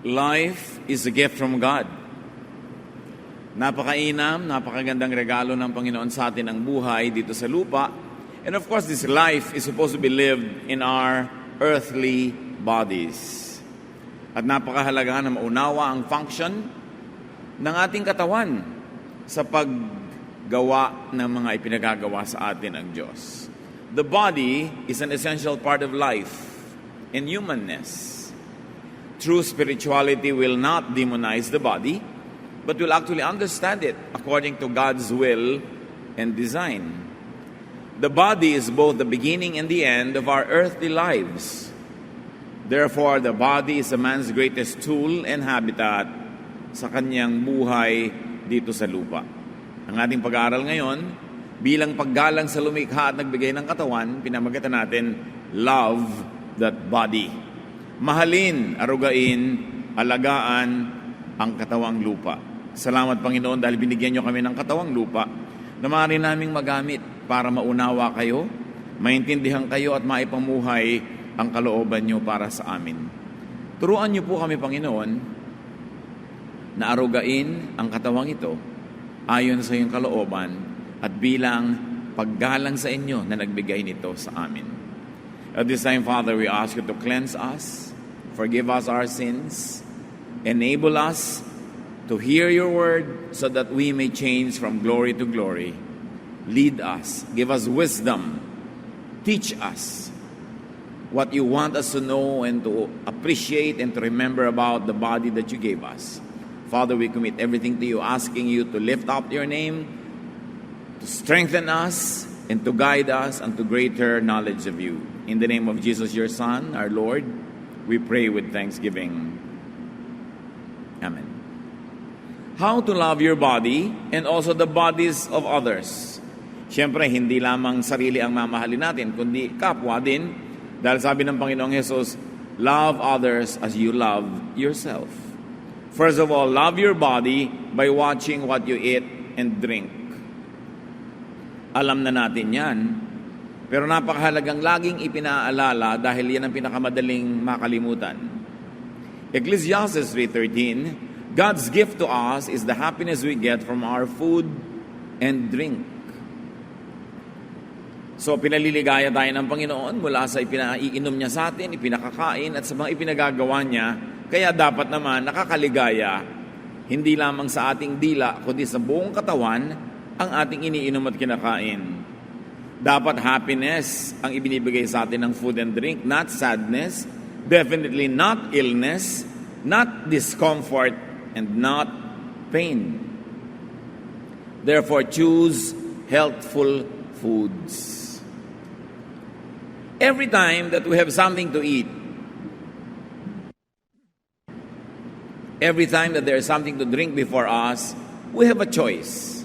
Life is a gift from God. Napakainam, napakagandang regalo ng Panginoon sa atin ang buhay dito sa lupa. And of course, this life is supposed to be lived in our earthly bodies. At napakahalaga na maunawa ang function ng ating katawan sa paggawa ng mga ipinagagawa sa atin ng Diyos. The body is an essential part of life and humanness. True spirituality will not demonize the body, but will actually understand it according to God's will and design. The body is both the beginning and the end of our earthly lives. Therefore, the body is a man's greatest tool and habitat sa kanyang buhay dito sa lupa. Ang ating pag-aaral ngayon, bilang paggalang sa lumikha at nagbigay ng katawan, pinamagatan natin, love that body. Mahalin, arugain, alagaan ang katawang lupa. Salamat Panginoon dahil binigyan niyo kami ng katawang lupa na maaari naming magamit para maunawa kayo, maintindihan kayo at maipamuhay ang kalooban niyo para sa amin. Turuan niyo po kami Panginoon na arugain ang katawang ito ayon sa iyong kalooban at bilang paggalang sa inyo na nagbigay nito sa amin. At this time, Father, we ask you to cleanse us, forgive us our sins, enable us to hear your word so that we may change from glory to glory. Lead us, give us wisdom, teach us what you want us to know and to appreciate and to remember about the body that you gave us. Father, we commit everything to you, asking you to lift up your name, to strengthen us, and to guide us unto greater knowledge of you. In the name of Jesus, your Son, our Lord, we pray with thanksgiving. Amen. How to love your body and also the bodies of others. Siyempre, hindi lamang sarili ang mamahalin natin, kundi kapwa din. Dahil sabi ng Panginoong Jesus, love others as you love yourself. First of all, love your body by watching what you eat and drink. Alam na natin yan. Pero napakahalagang laging ipinaalala dahil yan ang pinakamadaling makalimutan. Ecclesiastes 3:13, God's gift to us is the happiness we get from our food and drink. So pinaliligaya tayo ng Panginoon mula sa ipinaiinom niya sa atin, ipinakakain at sa mga ipinagagawa niya. Kaya dapat naman nakakaligaya, hindi lamang sa ating dila, kundi sa buong katawan, ang ating iniinom at kinakain. Dapat happiness ang ibinibigay sa atin ng food and drink, not sadness, definitely not illness, not discomfort, and not pain. Therefore, choose healthful foods. Every time that we have something to eat, every time that there is something to drink before us, we have a choice.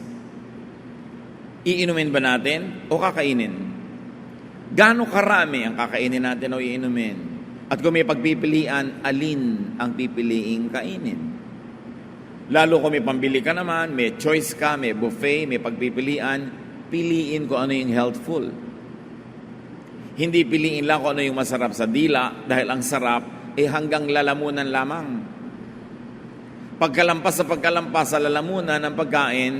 Iinumin ba natin o kakainin? Gaano karami ang kakainin natin o iinumin? At kung may pagpipilian, alin ang pipiliing kainin? Lalo kung may pambili ka naman, may choice ka, may buffet, may pagpipilian, piliin kung ano yung healthful. Hindi piliin lang kung ano yung masarap sa dila dahil ang sarap ay hanggang lalamunan lamang. Pagkalampas sa lalamunan ng pagkain,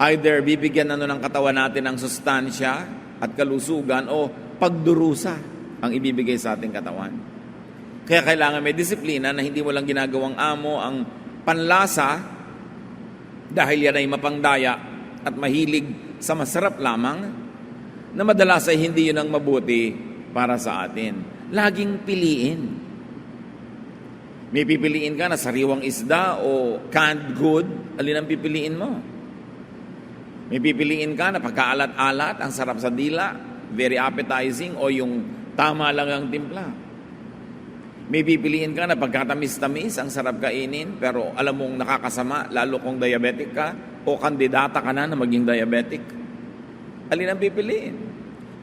either bibigyan ng katawan natin ng sustansya at kalusugan o pagdurusa ang ibibigay sa ating katawan. Kaya kailangan may disiplina na hindi mo lang ginagawang amo ang panlasa dahil yan ay mapangdaya at mahilig sa masarap lamang na madalas ay hindi yun ang mabuti para sa atin. Laging piliin. May pipiliin ka na sariwang isda o canned good, alin ang pipiliin mo? May pipiliin ka na pagkaalat-alat, ang sarap sa dila, very appetizing, o yung tama lang ang timpla. May pipiliin ka na pagkatamis-tamis, ang sarap kainin, pero alam mong nakakasama, lalo kung diabetic ka, o kandidata ka na maging diabetic. Alin ang pipiliin?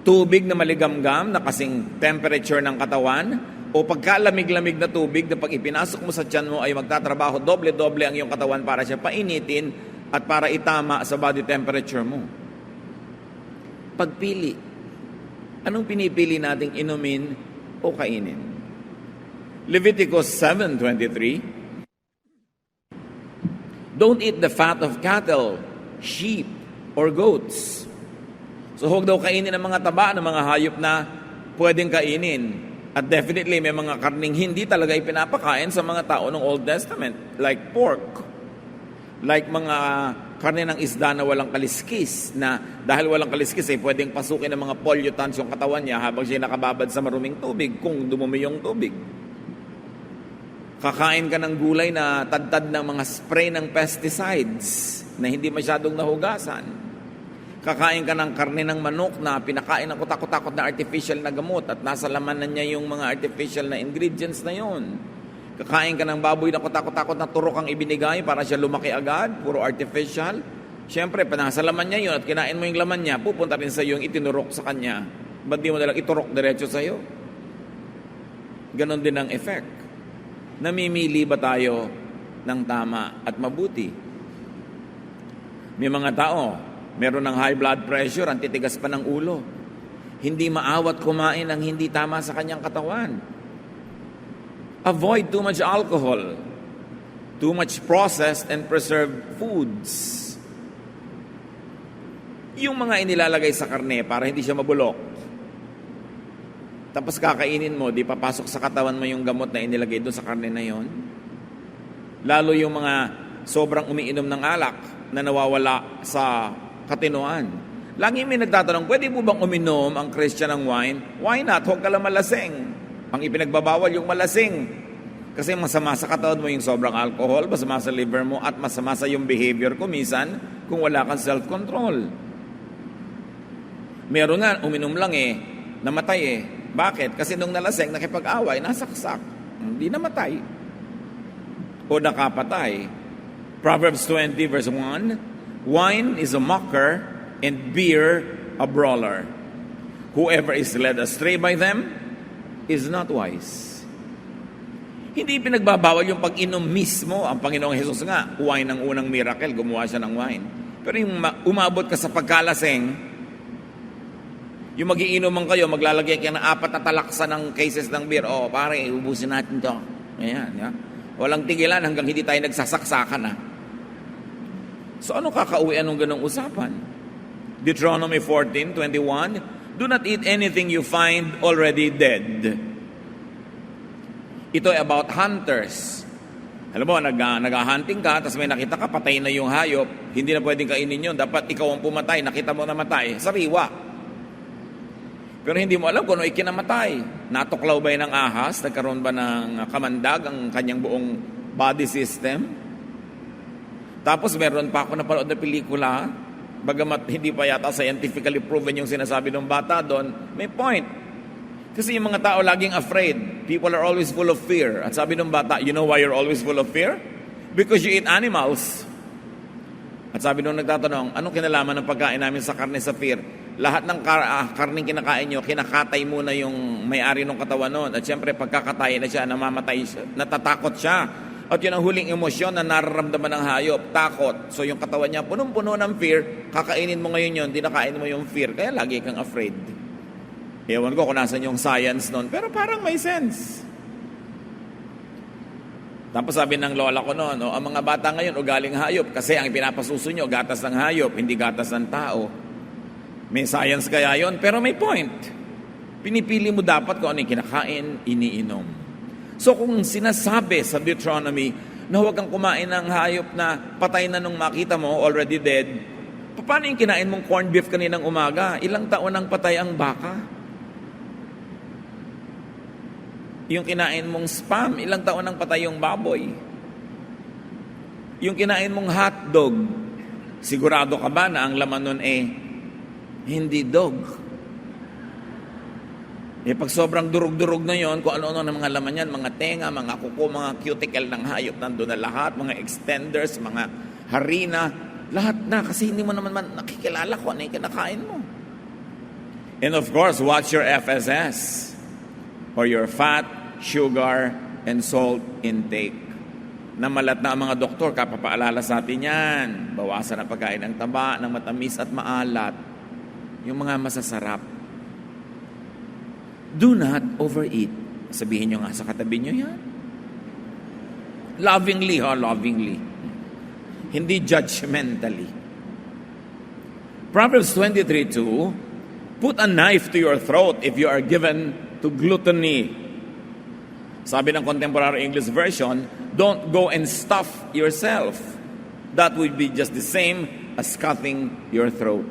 Tubig na maligamgam, na kasing temperature ng katawan, o pagkalamig-lamig na tubig na pag ipinasok mo sa tiyan mo ay magtatrabaho, doble-doble ang iyong katawan para siya painitin, at para itama sa body temperature mo. Pagpili. Anong pinipili nating inumin o kainin? Leviticus 7:23, don't eat the fat of cattle, sheep, or goats. So huwag daw kainin ang mga taba ng mga hayop na pwedeng kainin. At definitely may mga karning hindi talaga ipinapakain sa mga tao ng Old Testament, like pork, like mga karne ng isda na walang kaliskis, na dahil walang kaliskis pwedeng pasukin ng mga pollutants yung katawan niya habang siya nakababad sa maruming tubig kung dumumi yung tubig. Kakain ka ng gulay na tadtad ng mga spray ng pesticides na hindi masyadong nahugasan. Kakain ka ng karne ng manok na pinakain ng kutakot-takot na artificial na gamot at nasa lamanan niya yung mga artificial na ingredients na yon. Kakain ka ng baboy na kutakot-takot na turok ang ibinigay para siya lumaki agad, puro artificial. Siyempre, nasa laman niya yun at kinain mo yung laman niya, pupunta rin sa iyo yung itinurok sa kanya. Ba't di mo nalang iturok diretso sa iyo? Ganon din ang effect. Namimili ba tayo ng tama at mabuti? May mga tao, meron ng high blood pressure, ang titigas pa ng ulo. Hindi maawat kumain ng hindi tama sa kanyang katawan. Avoid too much alcohol, too much processed and preserved foods. Yung mga inilalagay sa karne para hindi siya mabulok. Tapos kakainin mo, di papasok sa katawan mo yung gamot na inilagay doon sa karne na yon. Lalo yung mga sobrang umiinom ng alak na nawawala sa katinuan. Lagi may nagtatanong, pwede mo bang uminom ang Christian ng wine? Why not? Huwag ka lang malasing. Ang ipinagbabawal yung malasing. Kasi masama sa katawan mo yung sobrang alcohol, masama sa liver mo, at masama sa yung behavior ko minsan kung wala kang self-control. Meron nga, uminom lang namatay Bakit? Kasi nung nalasing, nakipag-away, nasaksak. Hindi namatay. O nakapatay. Proverbs 20 verse 1, wine is a mocker and beer a brawler. Whoever is led astray by them is not wise. Hindi pinagbabawal yung pag-inom mismo. Ang Panginoong Hesus nga, wine ang unang miracle, gumawa siya ng wine. Pero yung umabot ka sa pagkalaseng, yung magiinuman kayo, maglalagay kayo ng 4 na talaksa ng cases ng beer. Pare, ubusin natin to. Ayan, ya. Walang tigilan hanggang hindi tayo nagsasaksakan So ano kakauwian ng ganong usapan? Deuteronomy 14:21, do not eat anything you find already dead. Ito ay about hunters. Alam mo, nag-hunting ka, tapos may nakita ka, patay na yung hayop, hindi na pwedeng kainin yun. Dapat ikaw ang pumatay, nakita mo namatay, sariwa. Pero hindi mo alam kung ano ikinamatay. Natuklaw ba ng ahas? Nagkaroon ba ng kamandag ang kanyang buong body system? Tapos meron pa ako napanood na pelikula, bagamat hindi pa yata scientifically proven yung sinasabi ng bata doon, may point. Kasi yung mga tao laging afraid. People are always full of fear. At sabi ng bata, you know why you're always full of fear? Because you eat animals. At sabi nung nagtatanong, anong kinalaman ng pagkain namin sa karne sa fear? Lahat ng karning kinakain nyo, kinakatay muna yung may-ari ng katawan nun. At siyempre, pagkakatay na siya, namamatay siya, natatakot siya. At yun ang huling emosyon na nararamdaman ng hayop, takot. So yung katawan niya, punong-puno ng fear, kakainin mo ngayon yun, dinakain mo yung fear. Kaya lagi kang afraid. Ewan ko kung nasan yung science nun, pero parang may sense. Tapos sabi ng lola ko noon, ang mga bata ngayon, ugaling hayop. Kasi ang pinapasuso nyo, gatas ng hayop, hindi gatas ng tao. May science kaya yon, pero may point. Pinipili mo dapat kung ano yung kinakain, iniinom. So kung sinasabi sa Deuteronomy na huwag kang kumain ng hayop na patay na nung makita mo, already dead, paano yung kinain mong corned beef kaninang umaga? Ilang taon nang patay ang baka? Yung kinain mong spam, ilang taon nang patay yung baboy? Yung kinain mong hotdog, sigurado ka ba na ang laman nun hindi dog? Pag sobrang durog-durog na yon, kung ano-ano ng mga laman yan, mga tenga, mga kuko, mga cuticle ng hayop, nandun na lahat, mga extenders, mga harina, lahat na, kasi hindi mo naman nakikilala kung ano yung kinakain mo. And of course, watch your FSS, or your fat, sugar, and salt intake. Namalat na ang mga doktor, kapapaalala sa atin yan. Bawasan ang pagkain ng taba, ng matamis at maalat. Yung mga masasarap. Do not overeat. Sabihin nyo nga sa katabi nyo yan. Lovingly, lovingly. Hindi judgmentally. Proverbs 23:2, put a knife to your throat if you are given to gluttony. Sabi ng Contemporary English Version, don't go and stuff yourself. That would be just the same as cutting your throat.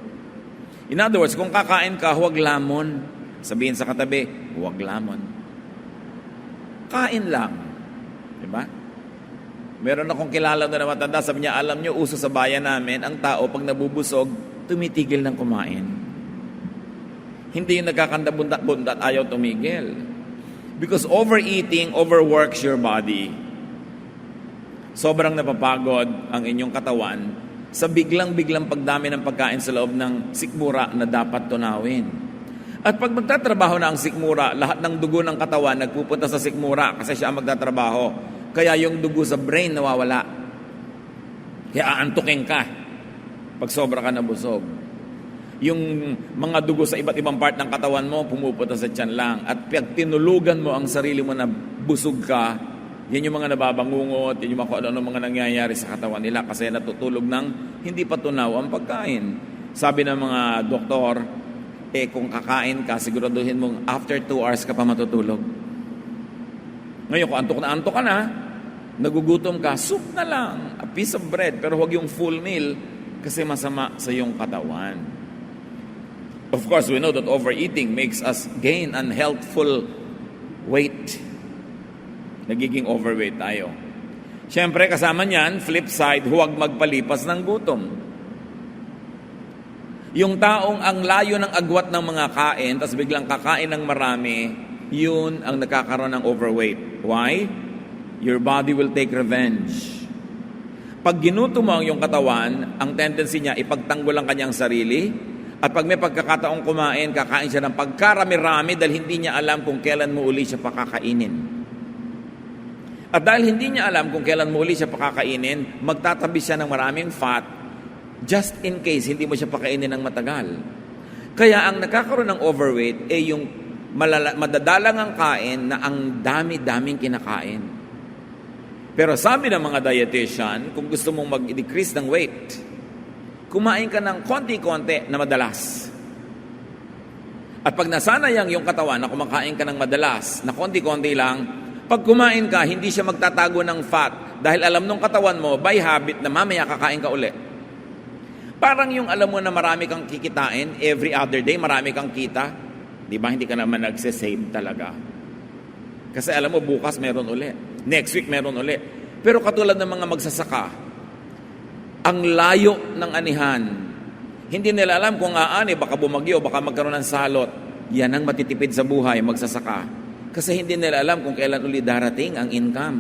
In other words, kung kakain ka, huwag lamon. Sabihin sa katabi, huwag lamon. Kain lang. Diba? Meron akong kilala na matanda, sabi niya, alam niyo, uso sa bayan namin, ang tao, pag nabubusog, tumitigil ng kumain. Hindi yung nagkakanda-bundat-bundat, ayaw tumigil. Because overeating overworks your body. Sobrang napapagod ang inyong katawan sa biglang-biglang pagdami ng pagkain sa loob ng sikmura na dapat tunawin. At pag magtatrabaho na ang sikmura, lahat ng dugo ng katawan nagpupunta sa sikmura kasi siya ang magtatrabaho. Kaya yung dugo sa brain nawawala. Kaya aantukin ka pag sobra ka nabusog. Yung mga dugo sa iba't ibang part ng katawan mo pumupunta sa tiyan lang. At pag tinulugan mo ang sarili mo na busog ka, yan yung mga nababangungot, yan yung mga mga nangyayari sa katawan nila kasi natutulog ng hindi pa tunaw ang pagkain. Sabi ng mga doktor, kung kakain ka, siguraduhin mong after 2 hours ka pa matutulog. Ngayon, kung antok ka na, nagugutom ka, soup na lang, a piece of bread, pero huwag yung full meal kasi masama sa iyong katawan. Of course, we know that overeating makes us gain unhealthful weight. Nagiging overweight tayo. Siyempre, kasama niyan, flip side, huwag magpalipas ng gutom. Yung taong ang layo ng agwat ng mga kain, tapos biglang kakain ng marami, yun ang nakakaroon ng overweight. Why? Your body will take revenge. Pag ginuto mo ang iyong katawan, ang tendency niya ipagtanggol ang kanyang sarili, at pag may pagkakataong kumain, kakain siya ng pagkarami-rami dahil hindi niya alam kung kailan mo uli siya pakakainin. At dahil hindi niya alam kung kailan mo uli siya pakakainin, magtatabi siya ng maraming fat just in case hindi mo siya pakainin ng matagal. Kaya ang nakakaroon ng overweight ay yung madadalang ang kain na ang dami-daming kinakain. Pero sabi ng mga dietitian, kung gusto mong mag-decrease ng weight, kumain ka ng konti-konti na madalas. At pag nasanayang yung katawan na kumakain ka ng madalas, na konti-konti lang, pag kumain ka, hindi siya magtatago ng fat dahil alam nung katawan mo, by habit, na mamaya kakain ka uli. Parang yung alam mo na marami kang kikitain, every other day marami kang kita, di ba? Hindi ka naman nagsisave talaga. Kasi alam mo, bukas meron uli. Next week meron uli. Pero katulad ng mga magsasaka, ang layo ng anihan, hindi nila alam kung aani, baka bumagyo, baka magkaroon ng salot. Yan ang matitipid sa buhay, magsasaka. Kasi hindi nila alam kung kailan uli darating ang income.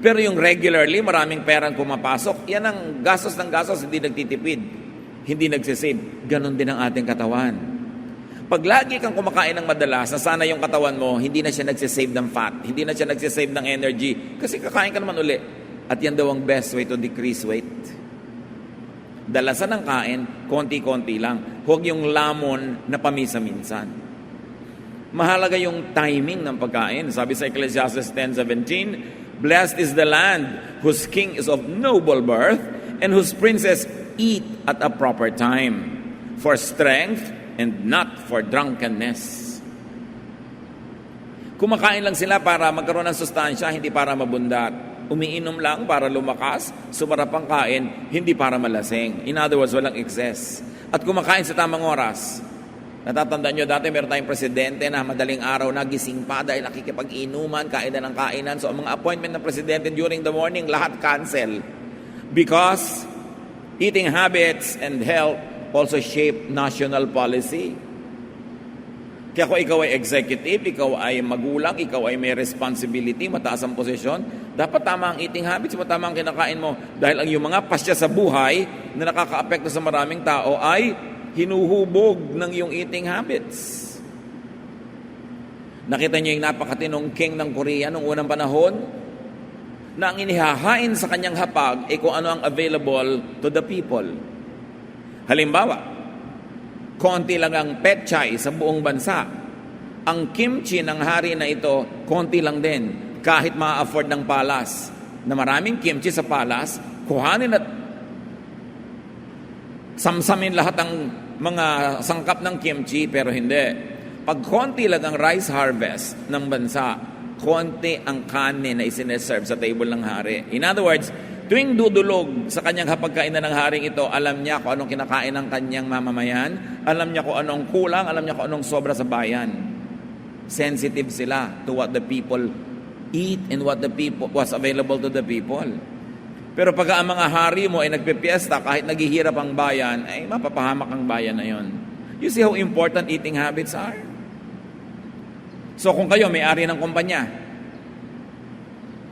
Pero yung regularly, maraming perang pumapasok, yan ang gastos ng gastos, hindi nagtitipid, hindi nagsisave. Ganon din ang ating katawan. Pag lagi kang kumakain ng madalas, sana yung katawan mo, hindi na siya nagsisave ng fat, hindi na siya nagsisave ng energy, kasi kakain ka naman uli. At yan daw ang best way to decrease weight. Dalasan ng kain, konti-konti lang. Huwag yung lamon na pamisa-minsan. Mahalaga yung timing ng pagkain. Sabi sa Ecclesiastes 10:17, blessed is the land whose king is of noble birth and whose princes eat at a proper time, for strength and not for drunkenness. Kumakain lang sila para magkaroon ng sustansya, hindi para mabundat. Umiinom lang para lumakas, sumarap ang kain, hindi para malasing. In other words, walang excess. At kumakain sa tamang oras. Natatandaan nyo, dati meron tayong presidente na madaling araw na gising pa dahil nakikipag-inuman, kainan ng kainan. So ang mga appointment ng presidente during the morning, lahat cancel. Because eating habits and health also shape national policy. Kaya kung ikaw ay executive, ikaw ay magulang, ikaw ay may responsibility, mataas ang posisyon, dapat tama ang eating habits, tama ang kinakain mo. Dahil ang yung mga pasya sa buhay na nakaka-apekto sa maraming tao ay hinuhubog ng iyong eating habits. Nakita niyo yung napakatinong king ng Korea noong unang panahon na ang inihahain sa kanyang hapag ay kung ano ang available to the people. Halimbawa, konti lang ang petchay sa buong bansa. Ang kimchi ng hari na ito, konti lang din, kahit ma-afford ng palas. Na maraming kimchi sa palas, kuhanin at samsamin lahat ng mga sangkap ng kimchi, pero hindi. Pag konti lang ang rice harvest ng bansa, konti ang kanin na isineserve sa table ng hari. In other words, tuwing dudulog sa kanyang hapagkainan ng haring ito, alam niya kung anong kinakain ng kanyang mamamayan, alam niya kung anong kulang, alam niya kung anong sobra sa bayan. Sensitive sila to what the people eat and what the people was available to the people. Pero pag ang mga hari mo ay nagpipiesta, kahit naghihirap ang bayan, ay mapapahamak ang bayan na yon. You see how important eating habits are? So kung kayo may-ari ng kumpanya,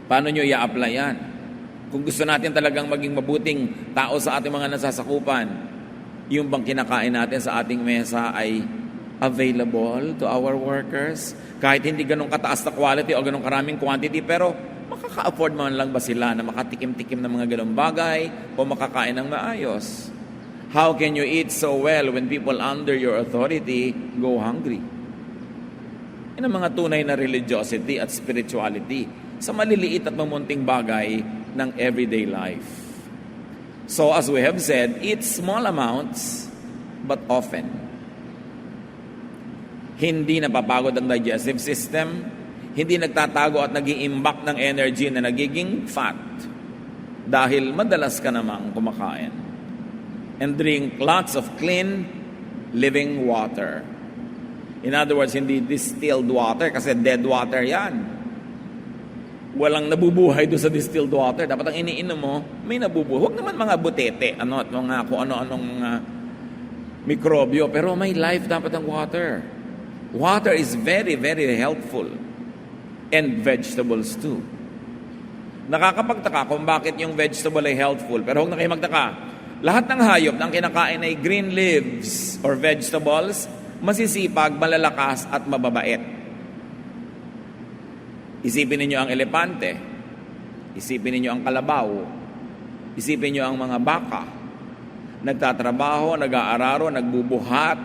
paano nyo i-apply yan? Kung gusto natin talagang maging mabuting tao sa ating mga nasasakupan, yung bang kinakain natin sa ating mesa ay available to our workers? Kahit hindi ganun kataas na quality o ganun karaming quantity, pero makaka-afford man lang ba sila na makatikim-tikim ng mga ganung bagay o makakain ng maayos? How can you eat so well when people under your authority go hungry? Yan ang mga tunay na religiosity at spirituality sa maliliit at mamunting bagay ng everyday life. So as we have said, eat small amounts but often. Hindi napapagod ang digestive system, hindi nagtatago at nag-iimbak ng energy na nagiging fat dahil madalas ka namang kumakain. And drink lots of clean, living water. In other words, hindi distilled water kasi dead water yan. Walang nabubuhay doon sa distilled water. Dapat ang iniinom mo, may nabubuhay. Huwag naman mga butete, at mga kung ano-anong mikrobyo, pero may life dapat ang water. Water is very, very helpful. And vegetables too. Nakakapagtaka kung bakit yung vegetable ay healthful, pero huwag na kayo magtaka. Lahat ng hayop na ang kinakain ay green leaves or vegetables, masisipag, malalakas at mababait. Isipin ninyo ang elepante, isipin ninyo ang kalabaw, isipin ninyo ang mga baka. Nagtatrabaho, nag-aararo, nagbubuhat,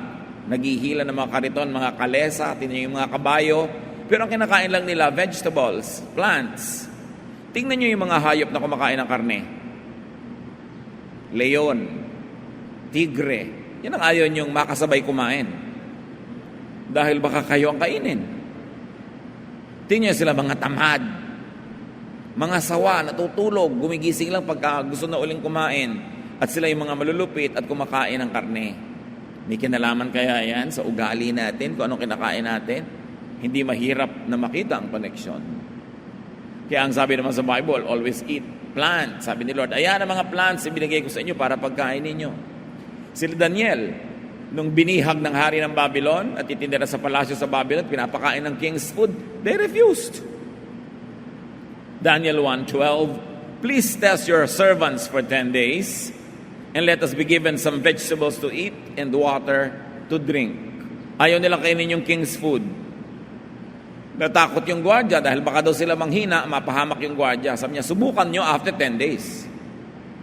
naghihila ng mga kariton, mga kalesa, tingnan yung mga kabayo, pero ang kinakain lang nila, vegetables, plants. Tingnan nyo yung mga hayop na kumakain ng karne. Leon, tigre, yan ang ayaw nyong makasabay kumain. Dahil baka kayo ang kainin. Tingnan nyo sila mga tamad, mga sawa, natutulog, gumigising lang pagka gusto na uling kumain. At sila yung mga malulupit at kumakain ng karne. May kinalaman kaya yan sa ugali natin, kung anong kinakain natin? Hindi mahirap na makita ang connection. Kaya ang sabi naman sa Bible, always eat plants. Sabi ni Lord, ayan ang mga plants ibinigay ko sa inyo para pagkain ninyo. Sila Daniel, nung binihag ng hari ng Babylon at itindera sa palasyo sa Babylon, pinapakain ng king's food, they refused. Daniel 1:12, please test your servants for 10 days and let us be given some vegetables to eat and water to drink. Ayaw nilang kainin yung king's food. Natakot yung gwardya dahil baka daw sila manghina, mapahamak yung gwardya. Sabi niya, subukan nyo after 10 days.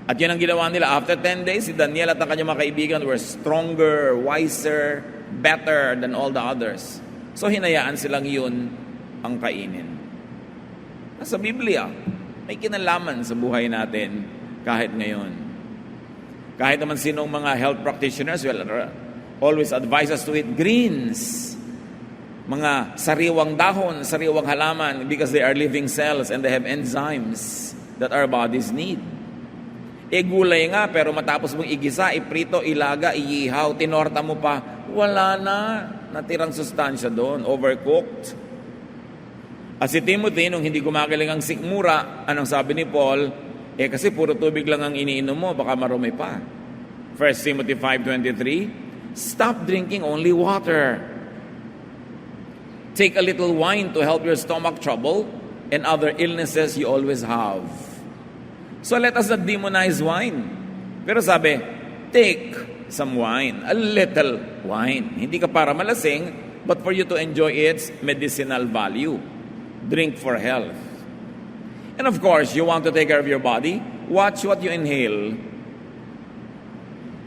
At yun ang ginawa nila. After 10 days, si Daniel at ang kanyang mga kaibigan were stronger, wiser, better than all the others. So hinayaan silang yun ang kainin. Sa Biblia, may kinalaman sa buhay natin kahit ngayon. Kahit naman sinong mga health practitioners will always advise us to eat greens. Mga sariwang dahon, sariwang halaman, because they are living cells and they have enzymes that our bodies need. Gulay nga, pero matapos mong igisa, iprito, ilaga, iihaw, tinorta mo pa, wala na, natirang sustansya doon, overcooked. At si Timothy, nung hindi gumagaling ang sikmura, anong sabi ni Paul? Kasi puro tubig lang ang iniinom mo, baka marumi pa. 1 Timothy 5:23, stop drinking only water. Take a little wine to help your stomach trouble and other illnesses you always have. So let us not demonize wine. Pero sabi, take some wine, a little wine. Hindi ka para malasing, but for you to enjoy its medicinal value. Drink for health. And of course, you want to take care of your body, watch what you inhale.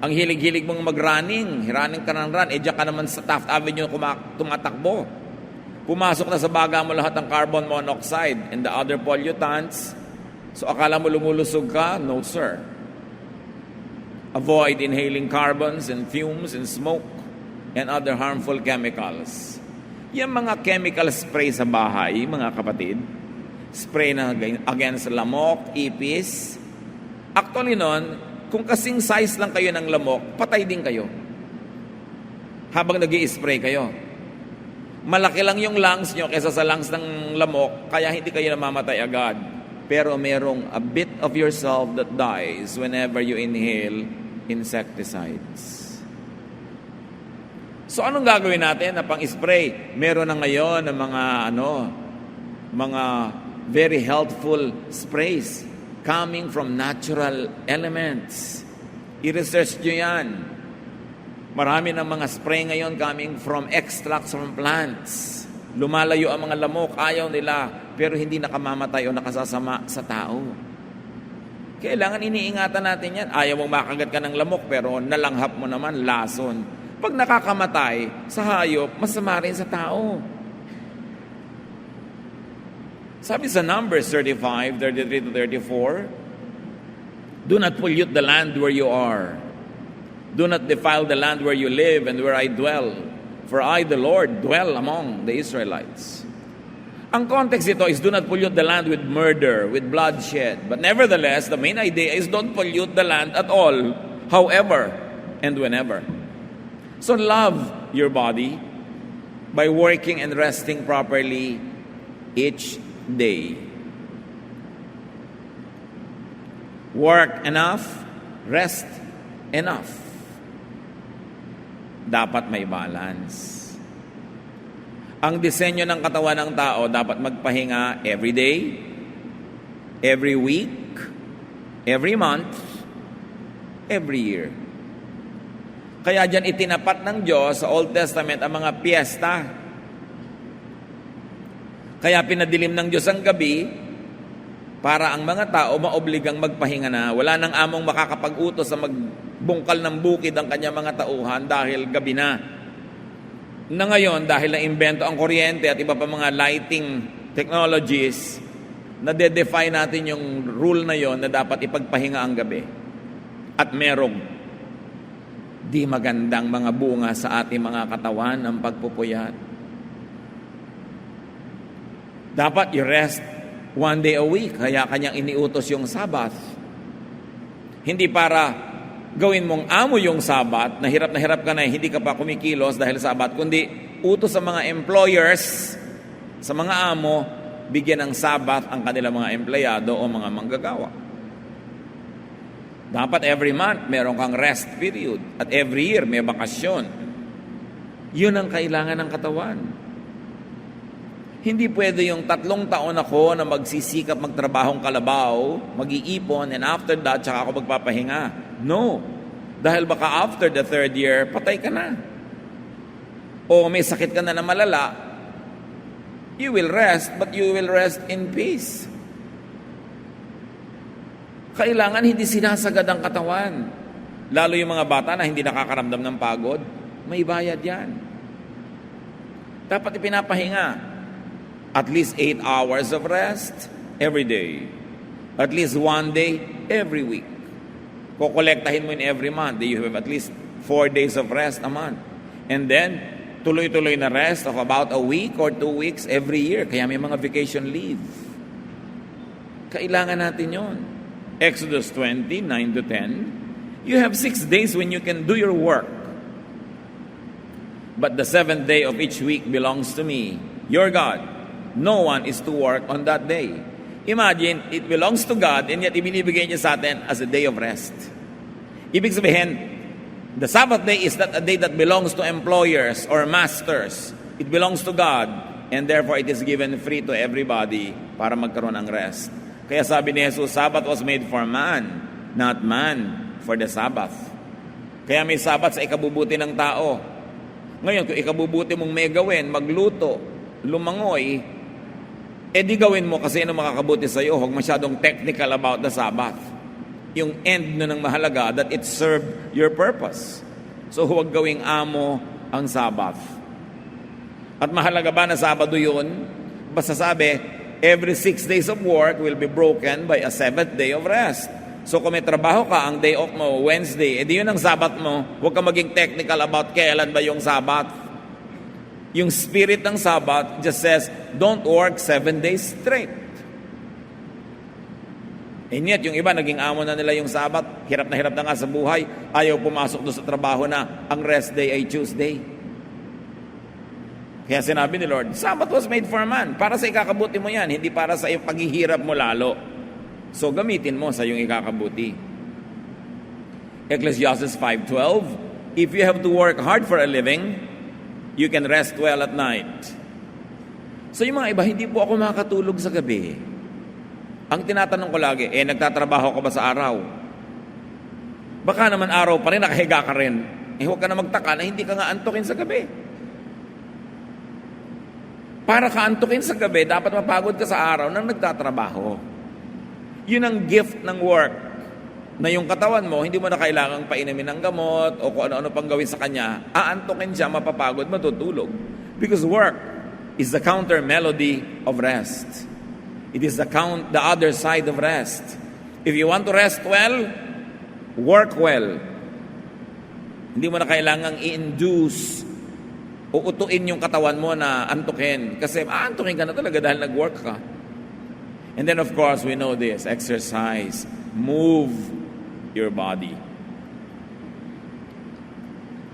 Ang hilig-hilig mong mag-running, running ka ng run, diyan ka naman sa Taft Avenue tumatakbo. Pumasok na sa baga mo lahat ng carbon monoxide and the other pollutants. So akala mo lumulusog ka? No, sir. Avoid inhaling carbons and fumes and smoke and other harmful chemicals. Yung mga chemical spray sa bahay, mga kapatid, spray na against lamok, ipis. Actually nun, kung kasing size lang kayo ng lamok, patay din kayo. Habang nag-i-spray kayo. Malaki lang yung lungs nyo kaysa sa lungs ng lamok, kaya hindi kayo namamatay agad. Pero merong a bit of yourself that dies whenever you inhale insecticides. So anong gagawin natin na pang-spray? Meron na ngayon ng mga very healthful sprays coming from natural elements. I-research nyo yan. Marami ng mga spray ngayon coming from extracts from plants. Lumalayo ang mga lamok, ayaw nila, pero hindi nakamamatay o nakasasama sa tao. Kailangan iniingatan natin yan. Ayaw mong makagat ka ng lamok, pero nalanghap mo naman, lason. Pag nakakamatay sa hayop, masama rin sa tao. Sabi sa Numbers 35, 33 to 34, do not pollute the land where you are. Do not defile the land where you live and where I dwell. For I, the Lord, dwell among the Israelites. Ang context ito is do not pollute the land with murder, with bloodshed. But nevertheless, the main idea is don't pollute the land at all, however and whenever. So love your body by working and resting properly each day. Work enough, rest enough. Dapat may balance. Ang disenyo ng katawan ng tao dapat magpahinga every day, every week, every month, every year. Kaya dyan itinapat ng Diyos sa Old Testament ang mga piyesta. Kaya pinadilim ng Diyos ang gabi para ang mga tao maobligang magpahinga na. Wala nang among makakapag-utos sa magbungkal ng bukid ang kanyang mga tauhan dahil gabi na. Na ngayon, dahil na-invento ang kuryente at iba pa mga lighting technologies, na-define natin yung rule na yon na dapat ipagpahinga ang gabi. At merong di magandang mga bunga sa ating mga katawan ng pagpupuyat. Dapat i-rest one day a week, kaya kanyang iniutos yung Sabbath. Hindi para gawin mong amo yung Sabbath, na hirap ka na hindi ka pa kumikilos dahil Sabbath, kundi utos sa mga employers, sa mga amo, bigyan ng Sabbath ang kanilang mga empleyado o mga manggagawa. Dapat every month meron kang rest period at every year may bakasyon. Yun ang kailangan ng katawan. Hindi pwede yung 3 taon ako na magsisikap magtrabahong kalabaw, mag-iipon, and after that, tsaka ako magpapahinga. No. Dahil baka after the 3rd year, patay ka na. O may sakit ka na malala, you will rest, but you will rest in peace. Kailangan hindi sinasagad ang katawan. Lalo yung mga bata na hindi nakakaramdam ng pagod, may bayad yan. Dapat ipinapahinga. At least 8 hours of rest every day. At least 1 day every week. Kukolektahin mo in every month. You have at least 4 days of rest a month. And then, tuloy-tuloy na rest of about a week or 2 weeks every year. Kaya may mga vacation leave. Kailangan natin yon. Exodus 20, 9 to 10. You have 6 days when you can do your work. But the 7th day of each week belongs to me, your God. No one is to work on that day. Imagine, it belongs to God and yet ibinibigay niya sa atin as a day of rest. Ibig sabihin, the Sabbath day is not a day that belongs to employers or masters. It belongs to God and therefore it is given free to everybody para magkaroon ng rest. Kaya sabi ni Jesus, Sabbath was made for man, not man for the Sabbath. Kaya may Sabbath sa ikabubuti ng tao. Ngayon, kung ikabubuti mong may gawin, magluto, lumangoy, di gawin mo kasi ano makakabuti sa iyo. Huwag masyadong technical about the Sabbath. Yung end na ng mahalaga, that it served your purpose. So huwag gawing amo ang Sabbath. At mahalaga ba na Sabado yun? Basta sabi, every 6 days of work will be broken by a 7th day of rest. So kung may trabaho ka, ang day off mo, Wednesday, edi yun ang Sabat mo. Huwag ka maging technical about kailan ba yung Sabat. Yung spirit ng Sabat just says, don't work 7 days straight. And yet, yung iba, naging amo na nila yung Sabat, hirap na nga sa buhay, ayaw pumasok doon sa trabaho na ang rest day ay Tuesday. Kaya sinabi ni Lord, Sabbath was made for man. Para sa ikakabuti mo yan, hindi para sa iyong paghihirap mo lalo. So gamitin mo sa iyong ikakabuti. Ecclesiastes 5:12, if you have to work hard for a living, you can rest well at night. So yung mga iba, hindi po ako makakatulog sa gabi. Ang tinatanong ko lagi, nagtatrabaho ka ba sa araw? Baka naman araw pa rin, nakahiga ka rin. Huwag ka na magtaka na hindi ka nga antukin sa gabi. Para ka antukin sa gabi, dapat mapagod ka sa araw nang nagtatrabaho. Yun ang gift ng work. Na yung katawan mo, hindi mo na kailangang painumin ng gamot o kung ano-ano pang gawin sa kanya. Aantukin siya, mapapagod, matutulog. Because work is the counter melody of rest. It is the other side of rest. If you want to rest well, work well. Hindi mo na kailangang i-induce o utuin yung katawan mo na antukin. Kasi aantukin ka na talaga dahil nag-work ka. And then of course, we know this, exercise, move your body.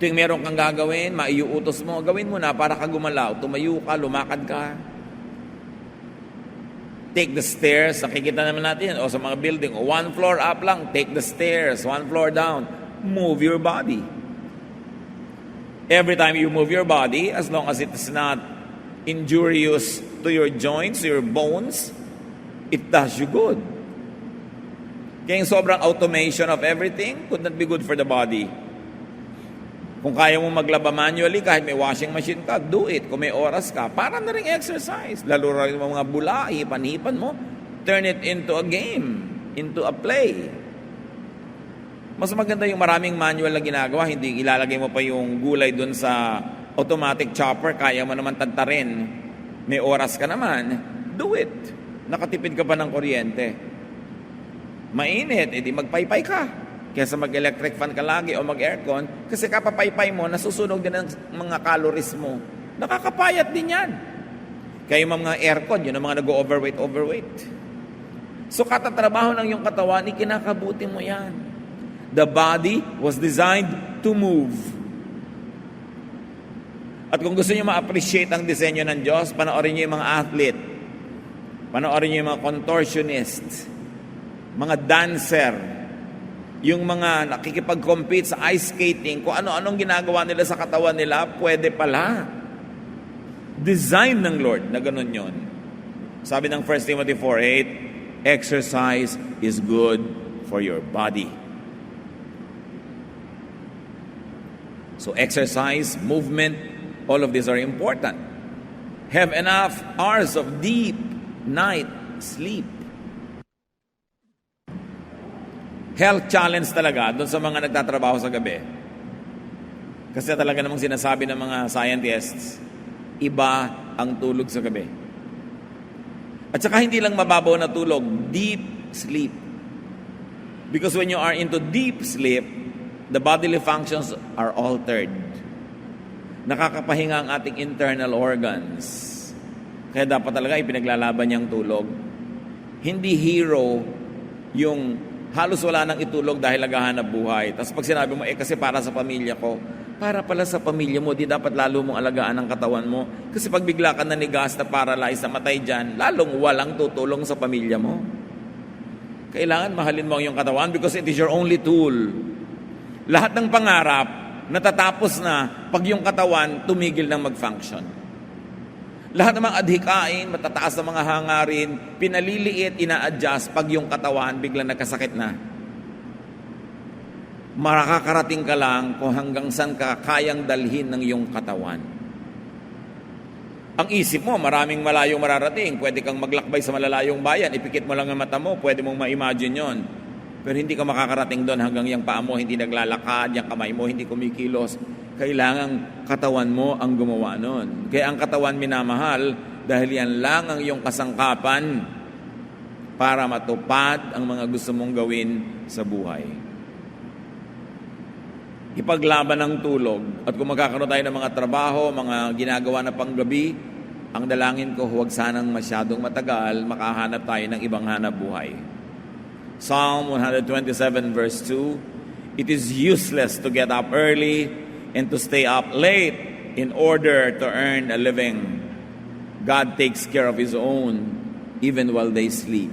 Tuwing meron kang gagawin, maiuutos mo, gawin mo na para ka gumalaw. Tumayo ka, lumakad ka. Take the stairs, nakikita naman natin, o sa mga building, 1 floor up lang, take the stairs, 1 floor down. Move your body. Every time you move your body, as long as it is not injurious to your joints, your bones, it does you good. Kaya yung sobrang automation of everything could not be good for the body. Kung kaya mo maglaba manually, kahit may washing machine ka, do it. Kung may oras ka, para na rin exercise. Lalo rin yung mga bula, hipan-hipan mo, turn it into a game, into a play. Mas maganda yung maraming manual na ginagawa, hindi ilalagay mo pa yung gulay dun sa automatic chopper, kaya mo naman tantarin. May oras ka naman, do it. Nakatipid ka pa ng kuryente. Mainit, edi magpaypay ka. Kesa mag-electric fan ka lagi o mag-aircon, kasi kapapaypay mo, nasusunog din ang mga calories mo. Nakakapayat din yan. Kaya yung mga aircon, yun ang mga nag-overweight. So katatrabaho ng yung katawan, ikinakabuti mo yan. The body was designed to move. At kung gusto niyo ma-appreciate ang disenyo ng Diyos, panoorin niyo yung mga athlete. Panoorin niyo yung mga contortionist, mga dancer, yung mga nakikipag-compete sa ice skating, kung ano-anong ginagawa nila sa katawan nila, pwede pala. Design ng Lord na ganun yon. Sabi ng 1 Timothy 4:8, exercise is good for your body. So exercise, movement, all of these are important. Have enough hours of deep night sleep. Health challenge talaga doon sa mga nagtatrabaho sa gabi. Kasi talaga namang sinasabi ng mga scientists, iba ang tulog sa gabi. At saka hindi lang mababaw na tulog, deep sleep. Because when you are into deep sleep, the bodily functions are altered. Nakakapahinga ang ating internal organs. Kaya dapat talaga ipinaglalaban niyang tulog. Hindi hero yung halos wala nang itulog dahil naghahanap buhay. Tapos pag sinabi mo, kasi para sa pamilya ko, para pala sa pamilya mo, di dapat lalo mong alagaan ang katawan mo. Kasi pag bigla ka nanigas na paralyzed na matay dyan, lalong walang tutulong sa pamilya mo. Kailangan mahalin mo ang iyong katawan because it is your only tool. Lahat ng pangarap, natatapos na pag yung katawan tumigil ng mag-function. Lahat ng mga adhikain, matataas na mga hangarin, pinaliliit, ina-adjust pag yung katawan biglang nagkasakit na. Makakarating ka lang kung hanggang saan ka kayang dalhin ng iyong katawan. Ang isip mo, maraming malayong mararating. Pwede kang maglakbay sa malalayong bayan. Ipikit mo lang ang mata mo, pwede mong ma-imagine yon. Pero hindi ka makakarating doon hanggang yung paa mo hindi naglalakad, yung kamay mo hindi kumikilos. kailangang katawan mo ang gumawa nun. Kaya ang katawan minamahal dahil yan lang ang iyong kasangkapan para matupad ang mga gusto mong gawin sa buhay. Ipaglaban ng tulog. At kung magkakaroon tayo ng mga trabaho, mga ginagawa na panggabi, ang dalangin ko, huwag sanang masyadong matagal, makahanap tayo ng ibang hanap buhay. Psalm 127 verse 2, "It is useless to get up early and to stay up late in order to earn a living. God takes care of His own even while they sleep."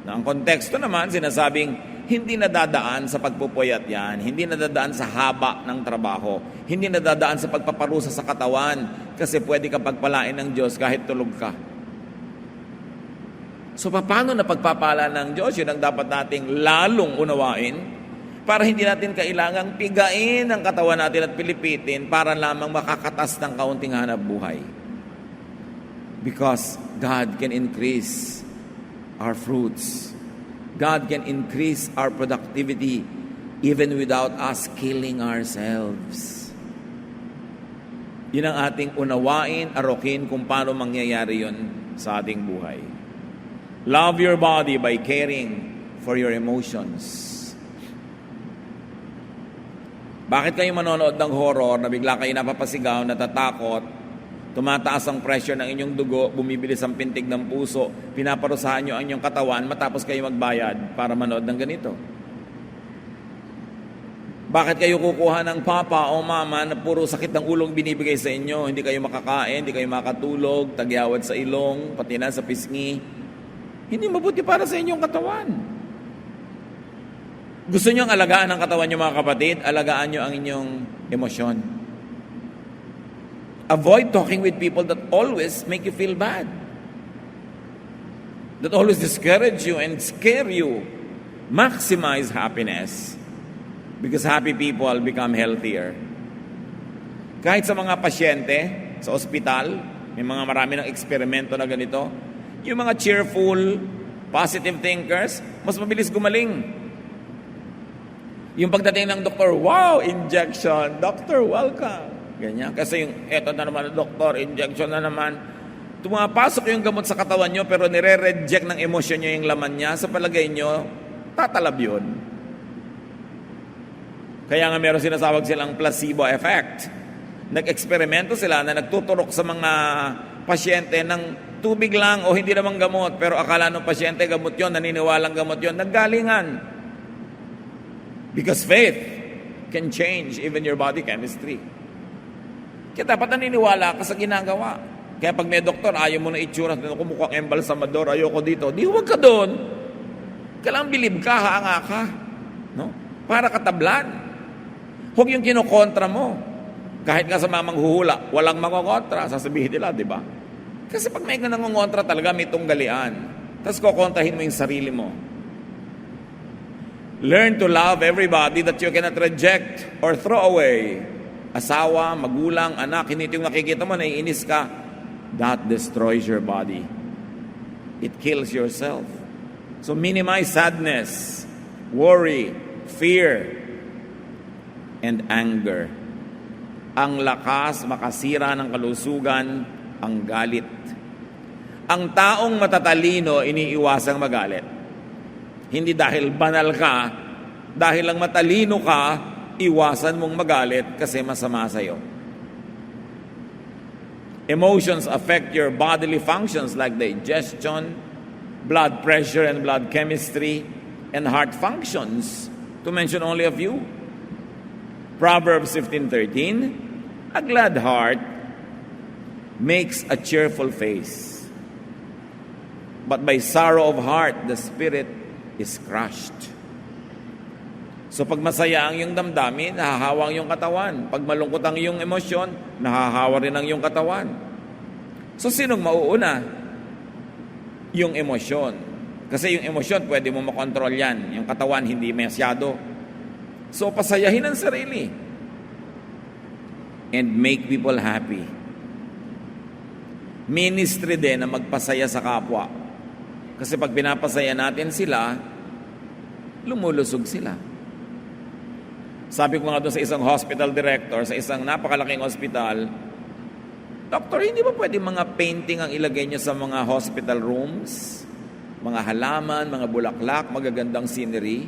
Na ang konteksto naman, sinasabing, hindi nadadaan sa pagpupuyat yan, hindi nadadaan sa haba ng trabaho, hindi nadadaan sa pagpaparusa sa katawan, kasi pwede ka pagpalain ng Diyos kahit tulog ka. So paano na pagpapala ng Diyos? Yun ang dapat nating lalong unawain para hindi natin kailangang pigain ang katawan natin at pilipitin para lamang makakatas ng kaunting hanap buhay. Because God can increase our fruits. God can increase our productivity even without us killing ourselves. Yun ang ating unawain, arokin kung paano mangyayari yun sa ating buhay. Love your body by caring for your emotions. Bakit kayo manonood ng horror na bigla kayo napapasigaw, natatakot, tumataas ang pressure ng inyong dugo, bumibilis ang pintig ng puso, pinaparusahan nyo ang inyong katawan, matapos kayo magbayad para manood ng ganito? Bakit kayo kukuha ng papa o mama na puro sakit ng ulong binibigay sa inyo? Hindi kayo makakain, hindi kayo makatulog, tagyawad sa ilong, pati na sa pisngi. Hindi mabuti para sa inyong katawan. Gusto nyo ang alagaan ng katawan nyo, mga kapatid? Alagaan nyo ang inyong emosyon. Avoid talking with people that always make you feel bad. That always discourage you and scare you. Maximize happiness. Because happy people become healthier. Kahit sa mga pasyente, sa ospital, may mga marami ng eksperimento na ganito, yung mga cheerful, positive thinkers, mas mabilis gumaling. Yung pagdating ng doktor, wow, injection. Doctor, welcome. Ganyan. Kasi yung, eto na naman, doktor, injection na naman. Tumapasok yung gamot sa katawan nyo, pero nire-reject ng emosyon nyo yung laman niya. Sa palagay nyo, tatalab yun. Kaya nga meron sinasawag silang placebo effect. Nag-eksperimento sila na nagtuturok sa mga pasyente ng tubig lang o hindi namang gamot. Pero akala ng pasyente gamot yun, naniniwalang gamot yun, naggalingan. Because faith can change even your body chemistry. Kaya dapat naniniwala ka sa ginagawa. Kaya pag may doktor, ayaw mo na itsura, kumukuha ng embalsamador, ayoko dito. Di, huwag ka doon. Kailangan bilib ka, hanga ka. No? Para katablan. Huwag yung kinokontra mo. Kahit nga sa mamang huhula, walang mangongontra, sasabihin nila, di ba? Kasi pag may nangongontra talaga, may tunggalian. Tapos kukontrahin mo yung sarili mo. Learn to love everybody that you cannot reject or throw away. Asawa, magulang, anak, hindi yung nakikita mo, naiinis ka. That destroys your body. It kills yourself. So minimize sadness, worry, fear, and anger. Ang lakas makasira ng kalusugan, ang galit. Ang taong matatalino, iniiwasang magalit. Hindi dahil banal ka, dahil lang matalino ka, iwasan mong magalit kasi masama sa'yo. Emotions affect your bodily functions like digestion, blood pressure and blood chemistry, and heart functions, to mention only a few. Proverbs 15:13, a glad heart makes a cheerful face, but by sorrow of heart the spirit is crushed. So pag masaya ang iyong damdamin, nahahawa ang iyong katawan. Pag malungkot ang iyong emosyon, nahahawa rin ang iyong katawan. So sinong mauuna? Yung emosyon. Kasi yung emosyon, pwede mo makontrol yan. Yung katawan, hindi masyado. So pasayahin ang sarili. And make people happy. Ministry din na magpasaya sa kapwa. Kasi pag pinapasaya natin sila, lumulusog sila. Sabi ko nga doon sa isang hospital director, sa isang napakalaking hospital, Doktor, hindi ba pwede mga painting ang ilagay niyo sa mga hospital rooms? Mga halaman, mga bulaklak, magagandang scenery?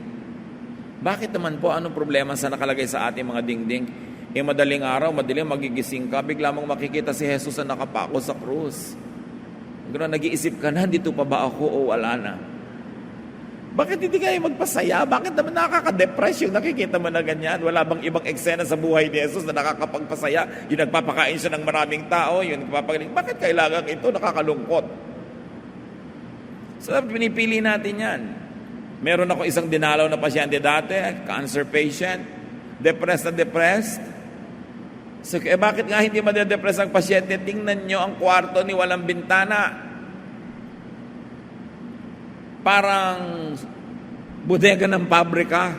Bakit naman po, anong problema sa nakalagay sa ating mga dingding? Madaling araw, madaling magigising ka, bigla mong makikita si Jesus na nakapako sa krus. Gano'n, nag-iisip ka na, dito pa ba ako o wala na? Bakit hindi kayo magpasaya? Bakit naman nakaka-depress yung nakikita mo na ganyan? Wala bang ibang eksena sa buhay ni Jesus na nakakapagpasaya? Yung nagpapakain siya ng maraming tao, yung nagpapagaling. Bakit kailangan ito nakakalungkot? So, pinipili natin yan. Meron ako isang dinalaw na pasyente dati, cancer patient, depressed na depressed. So, bakit nga hindi madedepress ang pasyente? Tingnan nyo ang kwarto ni walang bintana. Parang bodega ng pabrika.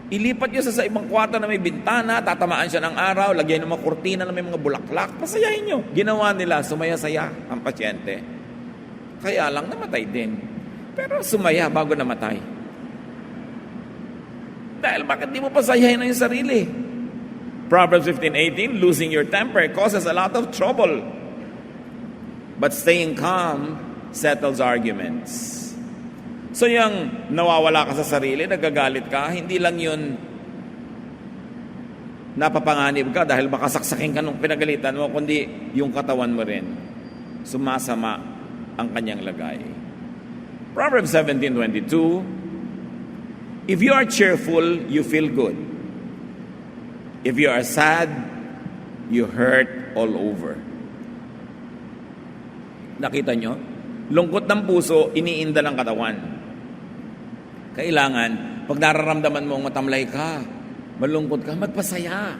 Ilipat nyo sa ibang kwarto na may bintana, tatamaan siya ng araw, lagyan ng mga kurtina na may mga bulaklak, pasayahin nyo. Ginawa nila, sumaya-saya ang pasyente. Kaya lang namatay din. Pero sumaya bago namatay. Dahil bakit di mo pasayahin na yung sarili? Proverbs 15:18, losing your temper causes a lot of trouble. But staying calm settles arguments. So yung nawawala ka sa sarili, nagagalit ka, hindi lang yun napapanganib ka dahil baka saksakin ka nung pinagalitan mo, kundi yung katawan mo rin. Sumasama ang kanyang lagay. Proverbs 17:22, if you are cheerful, you feel good. If you are sad, you hurt all over. Nakita nyo? Lungkot ng puso, iniinda ng katawan. Kailangan, pag nararamdaman mong matamlay ka, malungkot ka, magpasaya.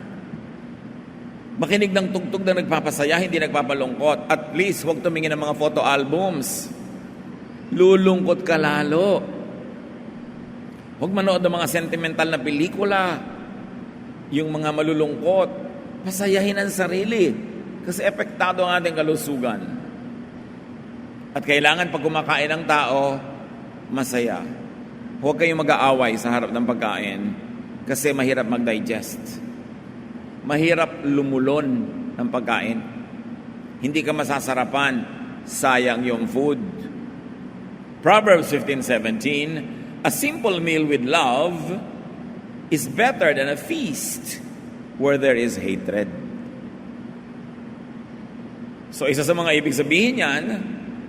Makinig ng tugtog na nagpapasaya, hindi nagpapalungkot. At least, huwag tumingin ng mga photo albums. Lulungkot ka lalo. Huwag manood ng mga sentimental na pelikula. Yung mga malulungkot. Pasayahin ang sarili. Kasi epektado ang ating kalusugan. At kailangan pag kumakain ng tao, masaya. Huwag kayong mag-aaway sa harap ng pagkain kasi mahirap mag-digest. Mahirap lumulon ng pagkain. Hindi ka masasarapan, sayang yung food. Proverbs 15:17, a simple meal with love is better than a feast where there is hatred. So isa sa mga ibig sabihin yan,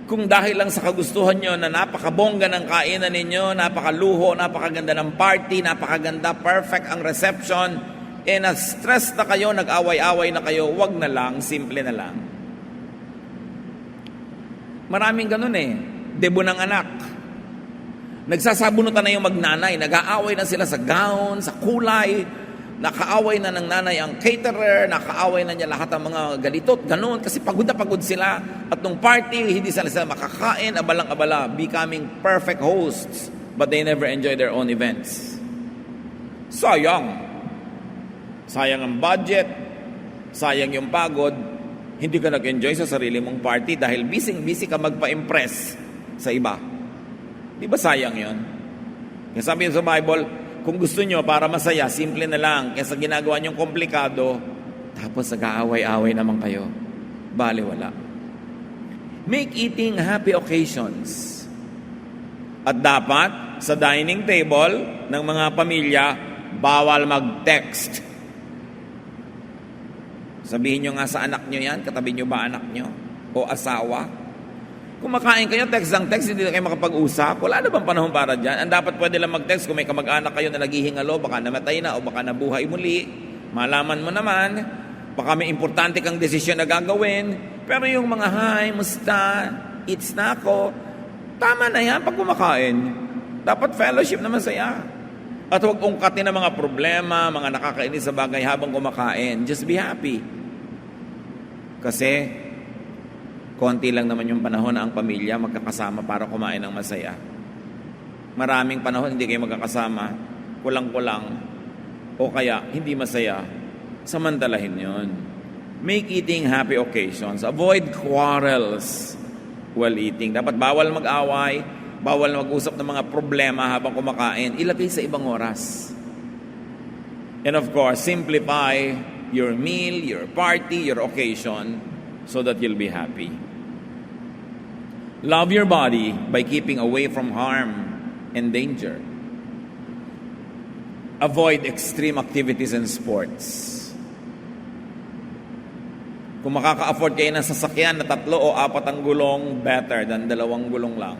kung dahil lang sa kagustuhan nyo na napakabongga ng kainan ninyo, napakaluho, napakaganda ng party, napakaganda, perfect ang reception, na-stress na kayo, nag-away-away na kayo, wag na lang, simple na lang. Maraming ganun debo ng anak. Nagsasabunutan na yung magnanay, nag-aaway na sila sa gown, sa kulay, nakaaway na ng nanay ang caterer, nakaaway na niya lahat ng mga galitot, ganun, kasi pagod na pagod sila. At nung party, hindi sila makakain, abalang-abala, becoming perfect hosts, but they never enjoy their own events. Sayang. Sayang ang budget, sayang yung pagod, hindi ka nag-enjoy sa sarili mong party dahil busy ka magpa-impress sa iba. Di ba sayang yun? Kaya sabi sa Bible, kung gusto nyo para masaya, simple na lang. Kaysa ginagawa nyong komplikado, tapos nag-aaway-aaway naman kayo. Bale, wala. Make eating happy occasions. At dapat, sa dining table ng mga pamilya, bawal mag-text. Sabihin nyo nga sa anak nyo yan, katabi nyo ba anak nyo? O asawa? Kumakain kayo, text ang text, hindi na kayo makapag-usap. Wala na bang panahon para dyan? Ang dapat pwede lang mag-text kung may kamag-anak kayo na naghihingalo, baka namatay na o baka nabuhay muli. Malaman mo naman, baka may importante kang desisyon na gagawin. Pero yung mga, hi, musta, eats na ako, tama na yan pag kumakain. Dapat fellowship na masaya. At huwag ungkatin ng mga problema, mga nakakainis sa bagay habang kumakain. Just be happy. Kasi, konti lang naman yung panahon na ang pamilya magkakasama para kumain ng masaya. Maraming panahon hindi kayo magkakasama, kulang-kulang, o kaya hindi masaya. Samantalahin yon. Make eating happy occasions. Avoid quarrels while eating. Dapat bawal mag-away, bawal mag-usap ng mga problema habang kumakain. Ilagay sa ibang oras. And of course, simplify your meal, your party, your occasion so that you'll be happy. Love your body by keeping away from harm and danger. Avoid extreme activities and sports. Kung makaka-afford kayo ng sasakyan na 3 o 4 ang gulong, better than 2 gulong lang.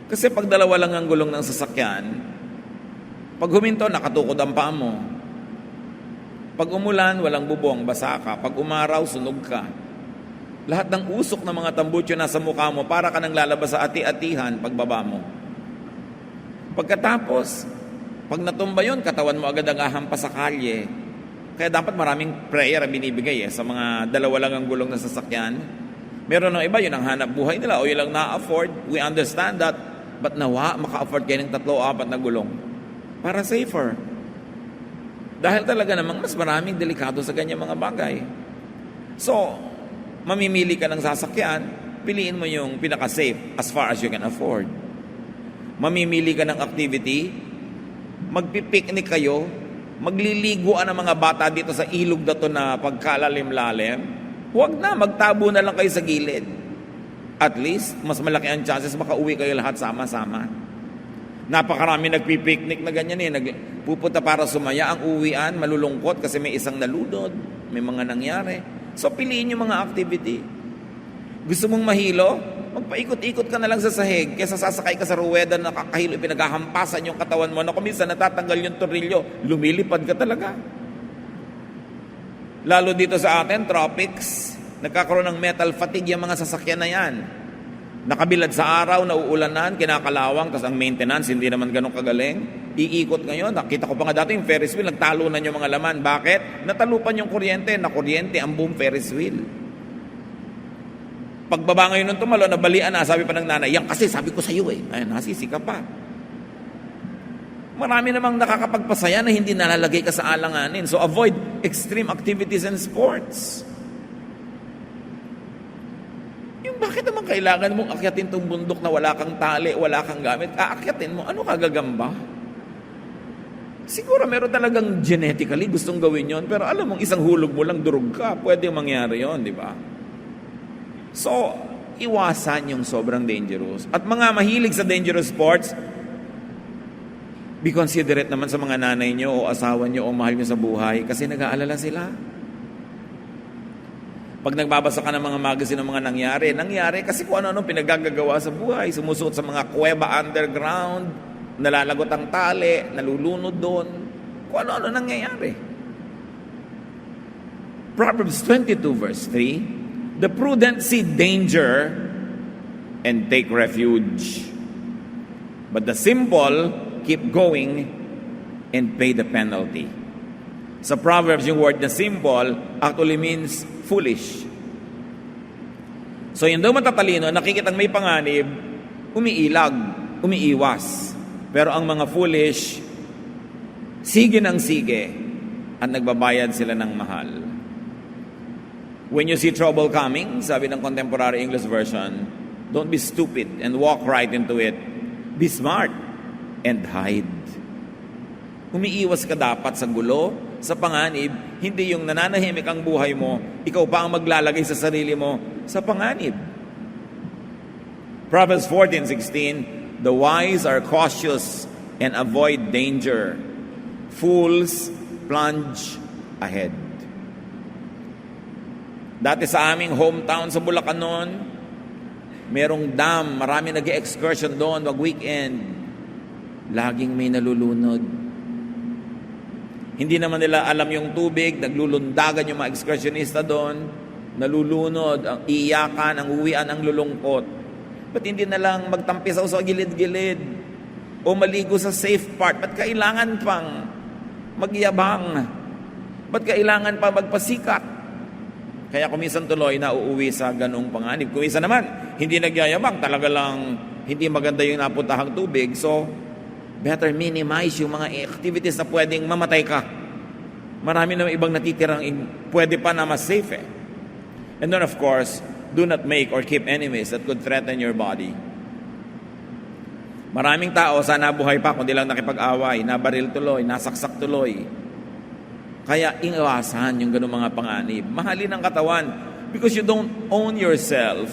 Kasi pag 2 lang ang gulong ng sasakyan, pag huminto, nakatukod ang paa mo. Pag umulan, walang bubong, basa ka. Pag umaraw, sunog ka. Lahat ng usok ng mga tambutso nasa mukha mo, para ka nang lalabas sa ati-atihan pagbaba mo. Pagkatapos, pag natumba yun, katawan mo agad ang ahampas sa kalye. Kaya dapat maraming prayer ang binibigay sa mga 2 lang ang gulong na sasakyan. Meron ng iba, yun ang hanap buhay nila o yun lang na-afford. We understand that. But nawa, maka-afford kayo ng 3 o 4 na gulong. Para safer. Dahil talaga namang mas maraming delikado sa ganyan mga bagay. So, mamimili ka ng sasakyan, piliin mo yung pinaka-safe as far as you can afford. Mamimili ka ng activity, magpipiknik kayo, magliliguan ang mga bata dito sa ilog na to na pagkalalim-lalim, huwag na, magtabo na lang kayo sa gilid. At least, mas malaki ang chances makauwi kayo lahat sama-sama. Napakarami nagpipiknik na ganyan pupunta para sumaya, ang uwian, malulungkot kasi may isang nalunod, may mga nangyari. So, piliin yung mga activity. Gusto mong mahilo? Magpaikot-ikot ka na lang sa sahig kaysa sasakay ka sa ruweda na nakakahilo, pinaghahampasan yung katawan mo na kung minsan natatanggal yung torilyo, lumilipad ka talaga. Lalo dito sa atin, tropics, nagkakaroon ng metal fatigue yung mga sasakyan na yan. Nakabilad sa araw, nauulanan, kinakalawang, tapos ang maintenance, hindi naman ganun kagaling. Iikot ngayon. Nakita ko pa nga dati yung Ferris wheel, nagtalunan yung mga laman. Bakit? Natalupan yung kuryente, nakuryente ang buong Ferris wheel. Pagbaba ngayon ng tumalo, nabalian na, sabi pa ng nanay, yan kasi sabi ko sa iyo Ayun, nasisi ka pa. Marami namang nakakapagpasaya na hindi nalalagay ka sa alanganin. So avoid extreme activities and sports. Yung bakit naman kailangan mong akyatin tong bundok na wala kang tali, wala kang gamit, aakyatin mo, ano kagagamba? Siguro meron talagang genetically gustong gawin yon, pero alam mong isang hulog mo lang, durog ka. Pwede mangyari yon, di ba? So, iwasan yung sobrang dangerous. At mga mahilig sa dangerous sports, be considerate naman sa mga nanay nyo o asawa nyo o mahal nyo sa buhay kasi nag-aalala sila. Pag nagbabasa ka ng mga magazine ng mga nangyari kasi kung ano-ano pinagagagawa sa buhay, sumusuot sa mga kuweba underground, nalalagot ang tali, nalulunod doon, kung ano-ano nangyayari. Proverbs 22 verse 3, the prudent see danger and take refuge, but the simple keep going and pay the penalty. Sa Proverbs, yung word na simple actually means foolish. So yung daw matatalino, nakikitang may panganib, umiilag, umiiwas. Pero ang mga foolish, sige ng sige at nagbabayad sila ng mahal. When you see trouble coming, sabi ng Contemporary English Version, don't be stupid and walk right into it. Be smart and hide. Umiiwas ka dapat sa gulo, sa panganib, hindi yung nananahimik ang buhay mo, ikaw pa ang maglalagay sa sarili mo sa panganib. Proverbs 14:16, the wise are cautious and avoid danger. Fools plunge ahead. Dati sa aming hometown sa Bulacan noon, merong dam, marami nag-excursion doon, wag-weekend. Laging may nalulunod. Hindi naman nila alam yung tubig, naglulundagan yung mga excursionista doon, nalulunod, ang iyakan, ang uwian, ang lulungkot. Ba't hindi na lang magtampisaw sa gilid-gilid o maligo sa safe part? Ba't kailangan pang magyabang? Ba't kailangan pa magpasikat? Kaya kuminsan tuloy na uuwi sa ganung panganib. Kuminsan naman, hindi nagyayabang, talaga lang hindi maganda yung napuntahang tubig. So, better minimize yung mga activities na pwedeng mamatay ka. Marami na ibang natitirang pwede pa na mas safe And then of course, do not make or keep enemies that could threaten your body. Maraming tao, sana buhay pa, kundi lang nakipag-away, nabaril tuloy, nasaksak tuloy. Kaya iwasan yung ganung mga panganib. Mahalin ang katawan because you don't own yourself.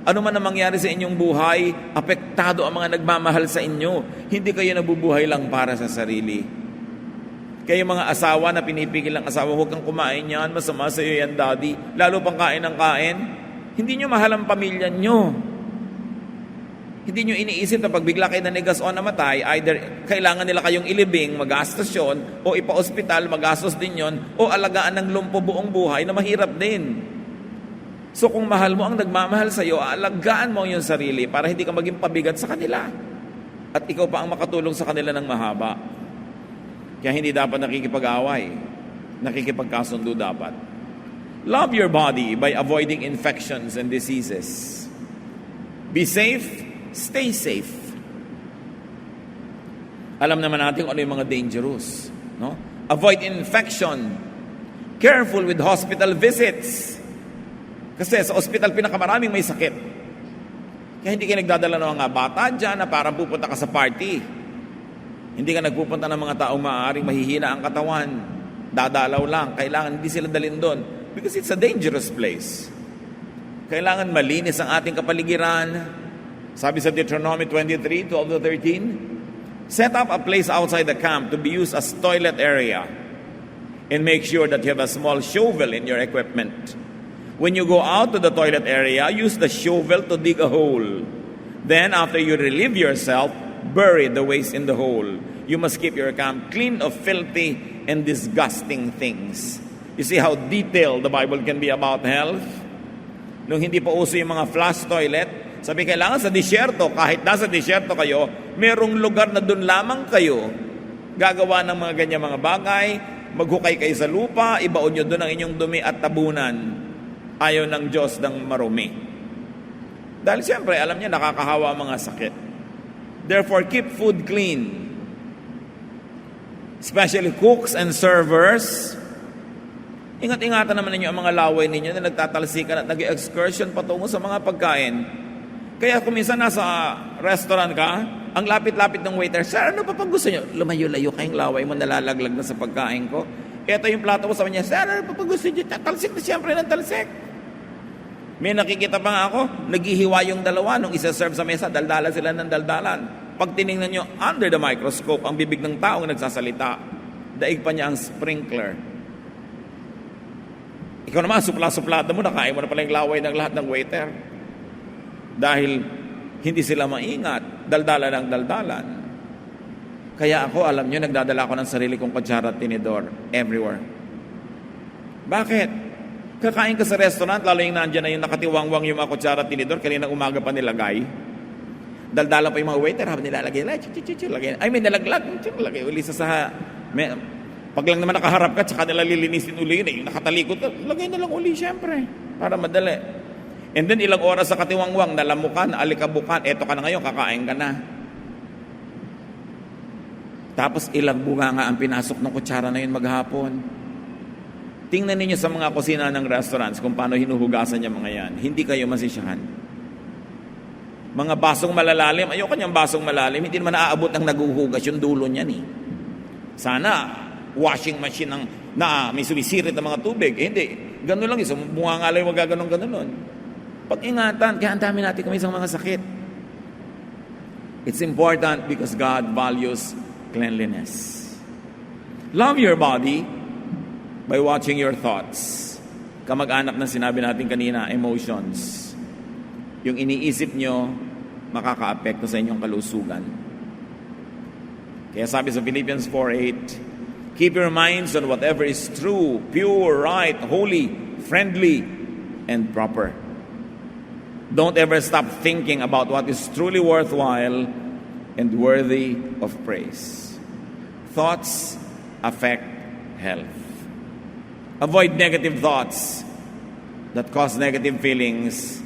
Ano man ang mangyari sa inyong buhay, apektado ang mga nagmamahal sa inyo. Hindi kayo nabubuhay lang para sa sarili. Kaya mga asawa na pinipigil ang asawa, huwag kang kumain yan, masama sa iyo yan, daddy. Lalo pang kain ng kain. Hindi nyo mahal ang pamilya nyo. Hindi nyo iniisip na pag bigla kayo nanigas o namatay, either kailangan nila kayong ilibing, magastos yun, o ipa-ospital, magastos din yun, o alagaan ng lumpo buong buhay na mahirap din. So kung mahal mo ang nagmamahal sa iyo, aalagaan mo yung sarili para hindi ka maging pabigat sa kanila. At ikaw pa ang makatulong sa kanila ng mahaba. Kaya hindi dapat nakikipag-away. Nakikipagkasundo dapat. Love your body by avoiding infections and diseases. Be safe. Stay safe. Alam naman natin kung ano yung mga dangerous. No? Avoid infection. Careful with hospital visits. Kasi sa hospital pinakamaraming may sakit. Kaya hindi kayo nagdadala ng mga bata dyan na parang pupunta ka sa party. Hindi ka nagpupunta ng mga taong maaaring mahihina ang katawan. Dadalaw lang. Kailangan hindi sila dalhin doon. Because it's a dangerous place. Kailangan malinis ang ating kapaligiran. Sabi sa Deuteronomy 23, 12-13, set up a place outside the camp to be used as toilet area and make sure that you have a small shovel in your equipment. When you go out to the toilet area, use the shovel to dig a hole. Then, after you relieve yourself, bury the waste in the hole. You must keep your camp clean of filthy and disgusting things. You see how detailed the Bible can be about health? Nung hindi pa uso yung mga flush toilet, sabi, kailangan sa disyerto, kahit nasa disyerto kayo, merong lugar na doon lamang kayo gagawa ng mga ganyan mga bagay, maghukay kayo sa lupa, ibaon nyo doon ang inyong dumi at tabunan. Ayaw ng Diyos ng marumi. Dahil siyempre, alam niya, nakakahawa ang mga sakit. Therefore, keep food clean. Especially cooks and servers. Ingat-ingatan naman ninyo ang mga laway ninyo na nagtatalsikan at nag-excursion patungo sa mga pagkain. Kaya kung minsan nasa restaurant ka, ang lapit-lapit ng waiter, sir, ano pa pag gusto nyo? Lumayo-layo kayong laway mo, nalalaglag na sa pagkain ko. Ito yung plato ko sa kanya, sir, ano pa pag gusto nyo? Talsik na siyempre ng talsik. May nakikita pa nga ako, naghihiwa yung dalawa nung isa-serve sa mesa, daldalan sila ng daldalan. Pag tinignan nyo, under the microscope, ang bibig ng taong nagsasalita, daig pa niya ang sprinkler. Ikaw naman, supla-suplada mo, nakain mo na pala yung laway ng lahat ng waiter. Dahil hindi sila maingat, daldalan ng daldalan. Kaya ako, alam nyo, nagdadala ako ng sarili kong kutsara at tinidor everywhere. Bakit? Kakain ka sa restaurant, lalo yung nandyan na yung nakatiwangwang yung mga kutsara at tinidor, kaninang umaga pa nilagay. Daldalan pa yung mga waiter, habang nilalagay, lagay. Ay, may nalaglag, lagay uli sa pag lang naman nakaharap ka, tsaka nila lilinisin uli yun, yung nakatalikod, lagay na lang uli, syempre, para madali. And then ilang oras sa katiwangwang, nalamukan, alikabukan, eto ka na ngayon, kakain ka na. Tapos ilang bunga nga ang pinasok ng kutsara na yun maghapon. Tingnan ninyo sa mga kusina ng restaurants kung paano hinuhugasan niya mga yan. Hindi kayo masisiyahan. Mga basong malalalim, ayoko niyang basong malalim, hindi naman naaabot ng naguhugas yung dulo niyan eh. Sana, washing machine na may sumisirit ng mga tubig. Hindi, gano'n lang, isang bunga nga lang yung magaganon-ganon. Pag-ingatan, kaya ang dami natin kami sa mga sakit. It's important because God values cleanliness. Love your body by watching your thoughts. Kamag-anak na sinabi natin kanina, emotions. Yung iniisip nyo, makaka-apekto sa inyong kalusugan. Kaya sabi sa Philippians 4:8, keep your minds on whatever is true, pure, right, holy, friendly, and proper. Don't ever stop thinking about what is truly worthwhile and worthy of praise. Thoughts affect health. Avoid negative thoughts that cause negative feelings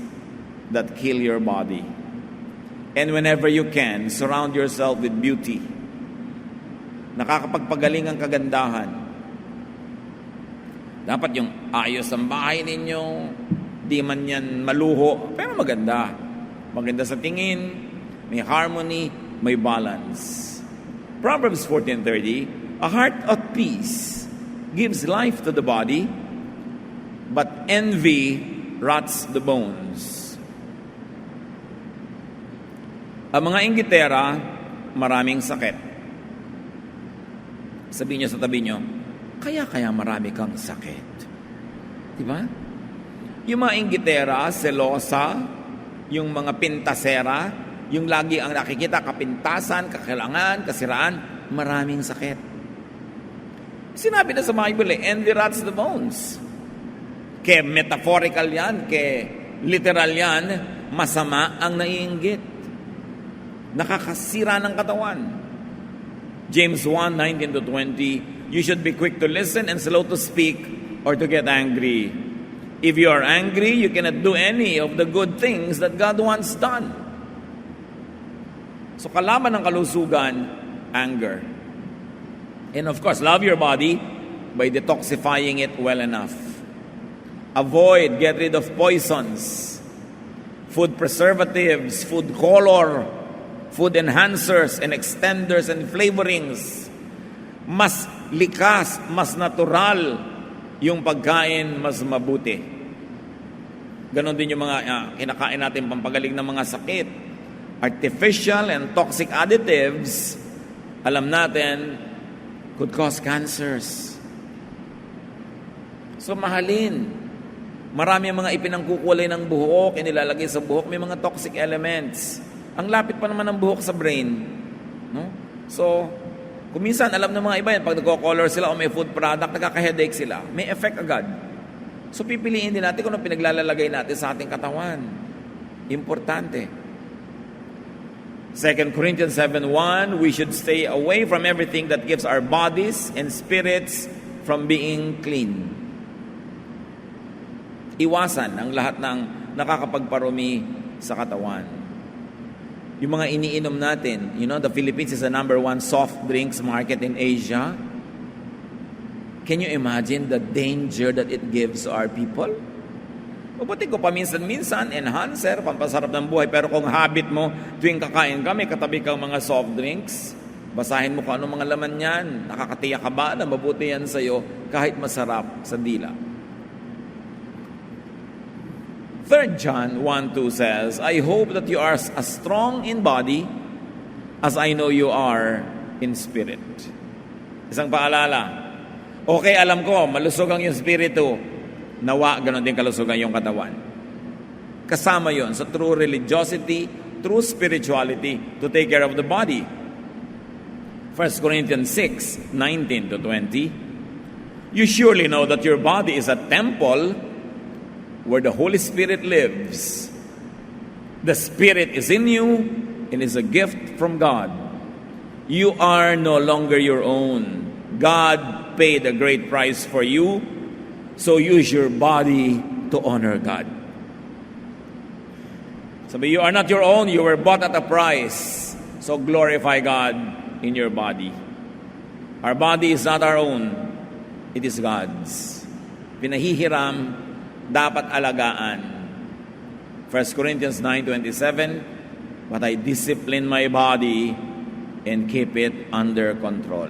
that kill your body. And whenever you can, surround yourself with beauty. Nakakapagpagaling ang kagandahan. Dapat yung ayos ang bahay ninyo, di man yan maluho, pero maganda. Maganda sa tingin, may harmony, may balance. Proverbs 14:30, a heart of peace gives life to the body, but envy rots the bones. Ang mga inggitera, maraming sakit. Sabihin niyo sa tabi niyo, kaya marami kang sakit. Diba? Yung mga inggitera, selosa, yung mga pintasera, yung lagi ang nakikita, kapintasan, kakilangan, kasiraan, maraming sakit. Sinabi na sa Bible, envy rots the bones. Kaya metaphorical yan, kaya literal yan, masama ang naiinggit. Nakakasira ng katawan. James 1:19-20, you should be quick to listen and slow to speak or to get angry. If you are angry, you cannot do any of the good things that God wants done. So kalaban ng kalusugan, anger. And of course, love your body by detoxifying it well enough. Get rid of poisons, food preservatives, food color, food enhancers and extenders and flavorings. Mas likas, mas natural yung pagkain, mas mabuti. Ganon din yung mga kinakain natin pampagaling ng mga sakit. Artificial and toxic additives, alam natin, could cause cancers. So mahalin. Marami ang mga ipinangkukulay ng buhok, inilalagay sa buhok, may mga toxic elements. Ang lapit pa naman ng buhok sa brain. No? So, kuminsan, alam ng mga iba yan, pag nagko-color sila o may food product, nagkaka-headache sila. May effect agad. So, pipiliin din natin kung anong pinaglalagay natin sa ating katawan. Importante. 2 Corinthians 7:1, we should stay away from everything that gives our bodies and spirits from being clean. Iwasan ang lahat ng nakakapagparumi sa katawan. Yung mga iniinom natin, the Philippines is the #1 soft drinks market in Asia. Can you imagine the danger that it gives to our people? Mabuti ko paminsan-minsan, enhancer, pampasarap ng buhay. Pero kung habit mo, tuwing kakain ka, may katabi kang mga soft drinks, basahin mo kung anong mga laman yan. Nakakatiyak ka ba na mabuti yan sa'yo kahit masarap sa dila? 3 John 1:2 says, I hope that you are as strong in body as I know you are in spirit. Isang paalala. Okay, alam ko, malusog ang yung spirito. Nawa, ganon din kalusugan yung katawan. Kasama yon sa true religiosity, true spirituality to take care of the body. 1 Corinthians 6:19-20, you surely know that your body is a temple where the Holy Spirit lives. The Spirit is in you and is a gift from God. You are no longer your own. God paid a great price for you, so use your body to honor God. Sabi, you are not your own. You were bought at a price. So glorify God in your body. Our body is not our own. It is God's. Pinahihiram, dapat alagaan. 1 Corinthians 9:27, but I discipline my body and keep it under control.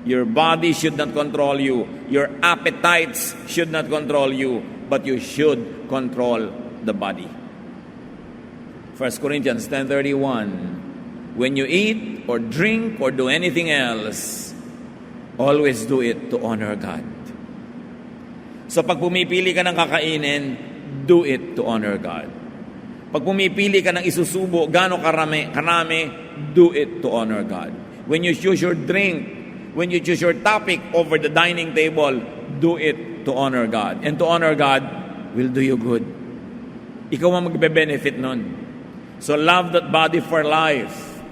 Your body should not control you. Your appetites should not control you, but you should control the body. 1 Corinthians 10:31, when you eat or drink or do anything else, always do it to honor God. So pag pumipili ka ng kakainin, do it to honor God. Pag pumipili ka ng isusubo, gano'ng karami, do it to honor God. When you choose your drink, when you choose your topic over the dining table, do it to honor God. And to honor God will do you good. Ikaw ang magbe-benefit nun. So love that body for life.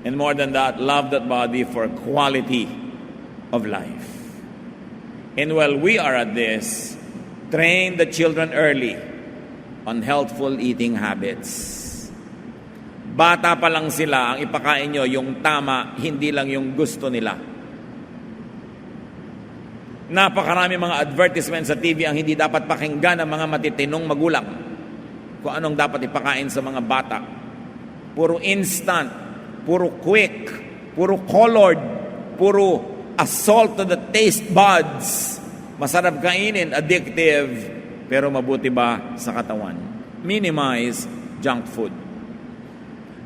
And more than that, love that body for quality of life. And while we are at this, train the children early on healthful eating habits. Bata pa lang sila, ang ipakain nyo yung tama, hindi lang yung gusto nila. Napakarami mga advertisements sa TV ang hindi dapat pakinggan ng mga matitinong magulang kung anong dapat ipakain sa mga bata. Puro instant, puro quick, puro colored, puro assault to the taste buds. Masarap kainin, addictive, pero mabuti ba sa katawan? Minimize junk food.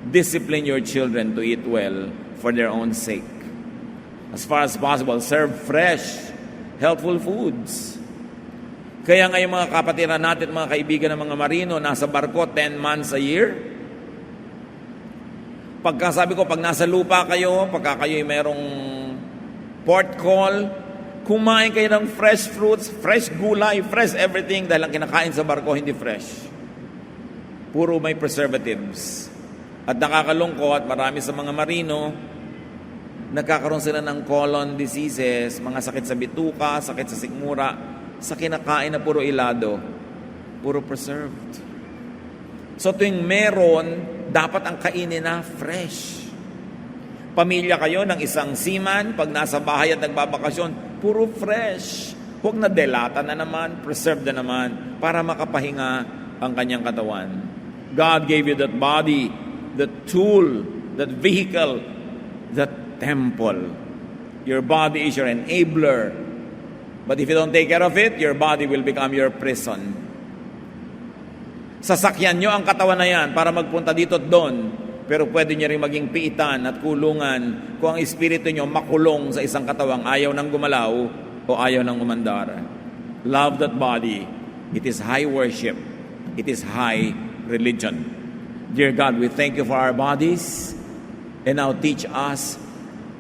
Discipline your children to eat well for their own sake. As far as possible, serve fresh, healthful foods. Kaya ngayon mga kapatiran natin, mga kaibigan ng mga marino, nasa barko 10 months a year. Pagkasabi ko, pag nasa lupa kayo, pagka kayo merong port call, kumain kayo ng fresh fruits, fresh gulay, fresh everything, dahil ang kinakain sa barko hindi fresh. Puro may preservatives. At nakakalungkot, marami sa mga marino, nagkakaroon sila ng colon diseases, mga sakit sa bituka, sakit sa sikmura, sa kinakain na puro ilado, puro preserved. So tuwing meron, dapat ang kainin na fresh. Pamilya kayo ng isang seaman, pag nasa bahay at nagbabakasyon, puro fresh. Huwag na delata na naman, preserved na naman, para makapahinga ang kanyang katawan. God gave you that body, that tool, that vehicle, that temple. Your body is your enabler. But if you don't take care of it, your body will become your prison. Sasakyan nyo ang katawan na yan para magpunta dito at doon. Pero pwede nyo rin maging piitan at kulungan kung ang espiritu nyo makulong sa isang katawang ayaw nang gumalaw o ayaw nang umandar. Love that body. It is high worship. It is high religion. Dear God, we thank you for our bodies, and now teach us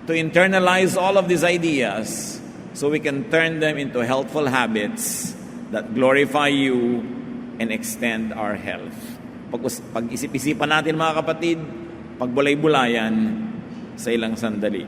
to internalize all of these ideas so we can turn them into helpful habits that glorify you and extend our health. Pag-isip-isipan natin mga kapatid, pagbulay-bulayan sa ilang sandali.